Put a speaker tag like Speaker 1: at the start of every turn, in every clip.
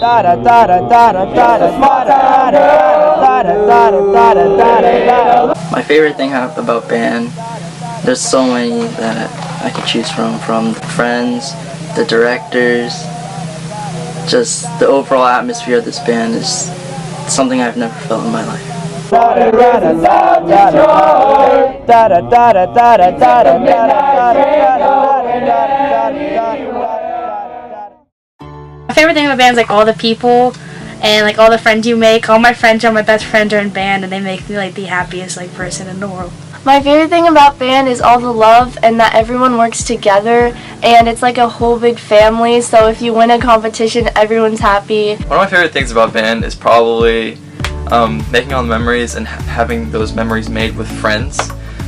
Speaker 1: My favorite thing about band, there's so many that I could choose from the friends, the directors, just the overall atmosphere of this band is something I've never felt in my life.
Speaker 2: My favorite thing about band is like all the people and like all the friends you make. All my friends are my best friends are in band, and they make me like the happiest like person in the world.
Speaker 3: My favorite thing about band is all the love and that everyone works together, and it's like a whole big family, so if you win a competition, everyone's happy.
Speaker 4: One of my favorite things about band is probably making all the memories and having those memories made with friends.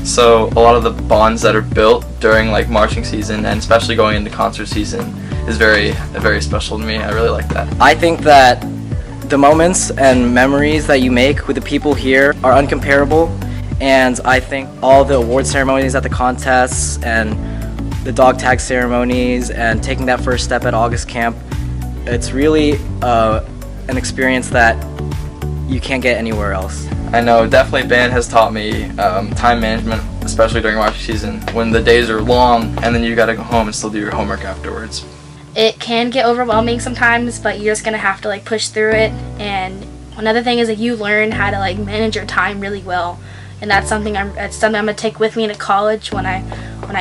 Speaker 4: So a lot of the bonds that are built during like marching season and especially going into concert season is very special to me. I really like that.
Speaker 1: I think that the moments and memories that you make with the people here are uncomparable, and I think all the award ceremonies at the contests and the dog tag ceremonies and taking that first step at August camp, it's really an experience that you can't get anywhere else.
Speaker 4: I know, definitely band has taught me time management, especially during marching season when the days are long and then you gotta go home and still do your homework afterwards.
Speaker 2: It can get overwhelming sometimes, but you're just gonna have to like push through it. And another thing is that you learn how to like manage your time really well, and that's something I'm gonna take with me to college when I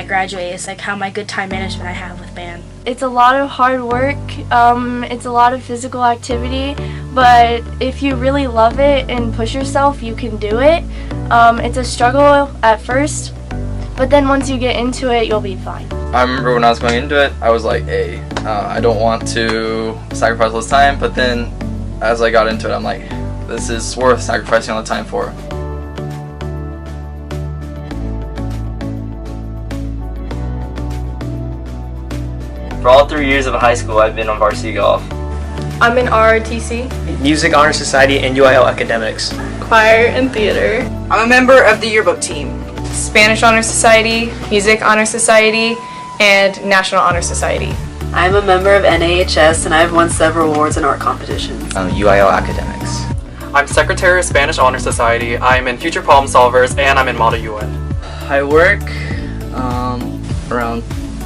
Speaker 2: graduate. It's like how my good time management I have with band.
Speaker 3: It's a lot of hard work, it's a lot of physical activity, but if you really love it and push yourself, you can do it. It's a struggle at first, but then once you get into it, you'll be fine.
Speaker 4: I remember when I was going into it, I was like, hey, I don't want to sacrifice all this time, but then as I got into it, I'm like, this is worth sacrificing all the time for.
Speaker 1: For all 3 years of high school, I've been on varsity golf.
Speaker 5: I'm in ROTC,
Speaker 6: Music Honor Society, and UIL Academics.
Speaker 5: choir and theater.
Speaker 7: I'm a member of the yearbook team.
Speaker 5: Spanish Honor Society, Music Honor Society, and National Honor Society.
Speaker 8: I'm a member of NAHS and I've won several awards in art competitions.
Speaker 6: UIL Academics.
Speaker 9: I'm Secretary of Spanish Honor Society, I'm in Future Problem Solvers, and I'm in Model UN.
Speaker 1: I work around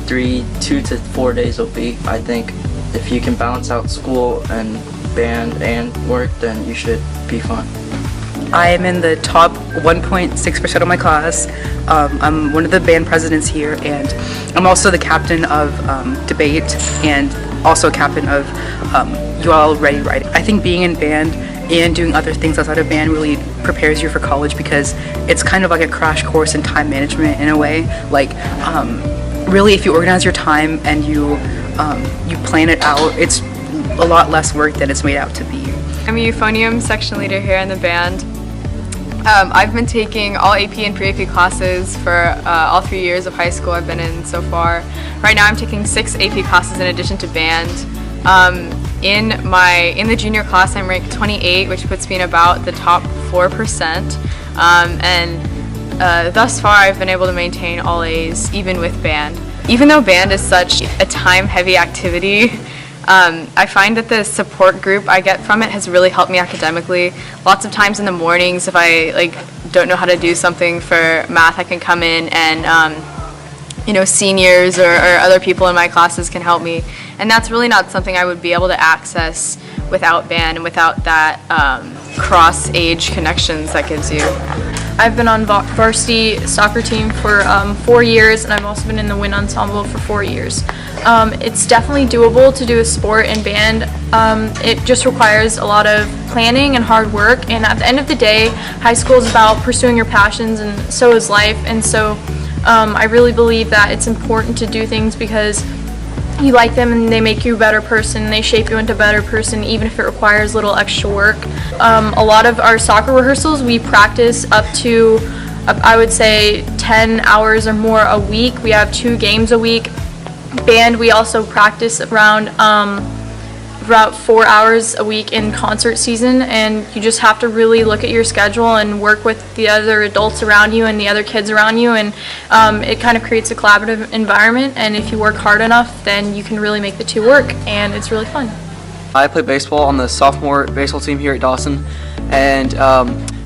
Speaker 1: 2 to 4 days a week. I think if you can balance out school and band and work, then you should be fine.
Speaker 10: I am in the top 1.6% of my class. I'm one of the band presidents here, and I'm also the captain of debate and also captain of UL Ready Writing. I think being in band and doing other things outside of band really prepares you for college, because it's kind of like a crash course in time management in a way. Like really, if you organize your time and you plan it out, it's a lot less work than it's made out to be.
Speaker 5: I'm a euphonium section leader here in the band. I've been taking all AP and pre-AP classes for all 3 years of high school I've been in so far. Right now I'm taking 6 AP classes in addition to band. In the junior class I'm ranked 28, which puts me in about the top 4%. Thus far I've been able to maintain all A's even with band. Even though band is such a time-heavy activity, I find that the support group I get from it has really helped me academically. Lots of times in the mornings, if I don't know how to do something for math, I can come in and seniors or other people in my classes can help me, and that's really not something I would be able to access without band and without that cross-age connections that gives you.
Speaker 11: I've been on varsity soccer team for 4 years, and I've also been in the wind ensemble for 4 years. It's definitely doable to do a sport and band. It just requires a lot of planning and hard work, and at the end of the day, high school is about pursuing your passions, and so is life. And so I really believe that it's important to do things because you like them and they make you a better person, they shape you into a better person, even if it requires little extra work. A lot of our soccer rehearsals, we practice up to, I would say, 10 hours or more a week. We have 2 games a week. Band, we also practice around about 4 hours a week in concert season, and you just have to really look at your schedule and work with the other adults around you and the other kids around you, and it kind of creates a collaborative environment, and if you work hard enough, then you can really make the two work, and it's really fun.
Speaker 12: I play baseball on the sophomore baseball team here at Dawson, and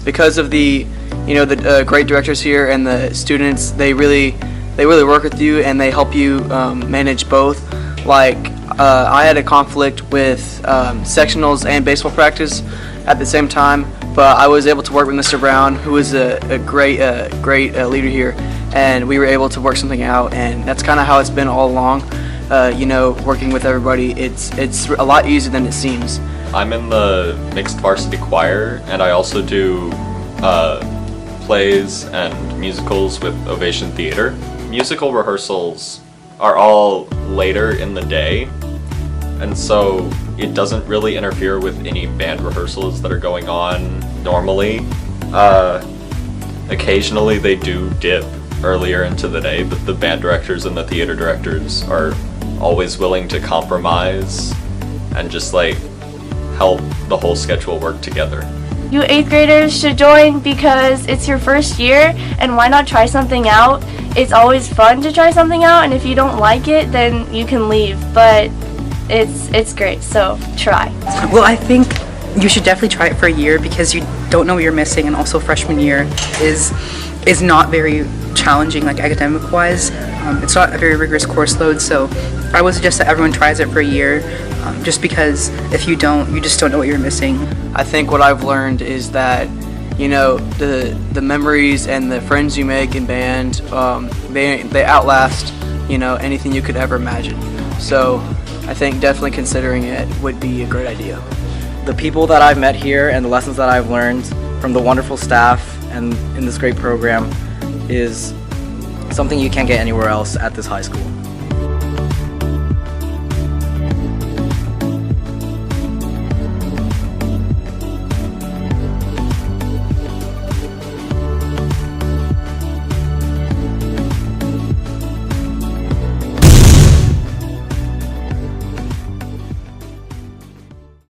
Speaker 12: because of the great directors here and the students, they really work with you and they help you manage both. Like I had a conflict with sectionals and baseball practice at the same time, but I was able to work with Mr. Brown, who is a great leader here, and we were able to work something out, and that's kind of how it's been all along. Working with everybody, it's a lot easier than it seems.
Speaker 13: I'm in the mixed varsity choir, and I also do plays and musicals with Ovation Theater. Musical rehearsals are all later in the day, and so it doesn't really interfere with any band rehearsals that are going on normally. Occasionally they do dip earlier into the day, but the band directors and the theater directors are always willing to compromise and just like help the whole schedule work together.
Speaker 3: You 8th graders should join because it's your first year, and why not try something out? It's always fun to try something out, and if you don't like it, then you can leave, but it's great, so try.
Speaker 10: Well, I think you should definitely try it for a year because you don't know what you're missing, and also freshman year is not very challenging, like academic wise. It's not a very rigorous course load, so I would suggest that everyone tries it for a year, just because if you don't, you just don't know what you're missing.
Speaker 12: I think what I've learned is that the memories and the friends you make in band, they outlast anything you could ever imagine. So I think definitely considering it would be a great idea.
Speaker 1: The people that I've met here and the lessons that I've learned from the wonderful staff and in this great program is something you can't get anywhere else at this high school.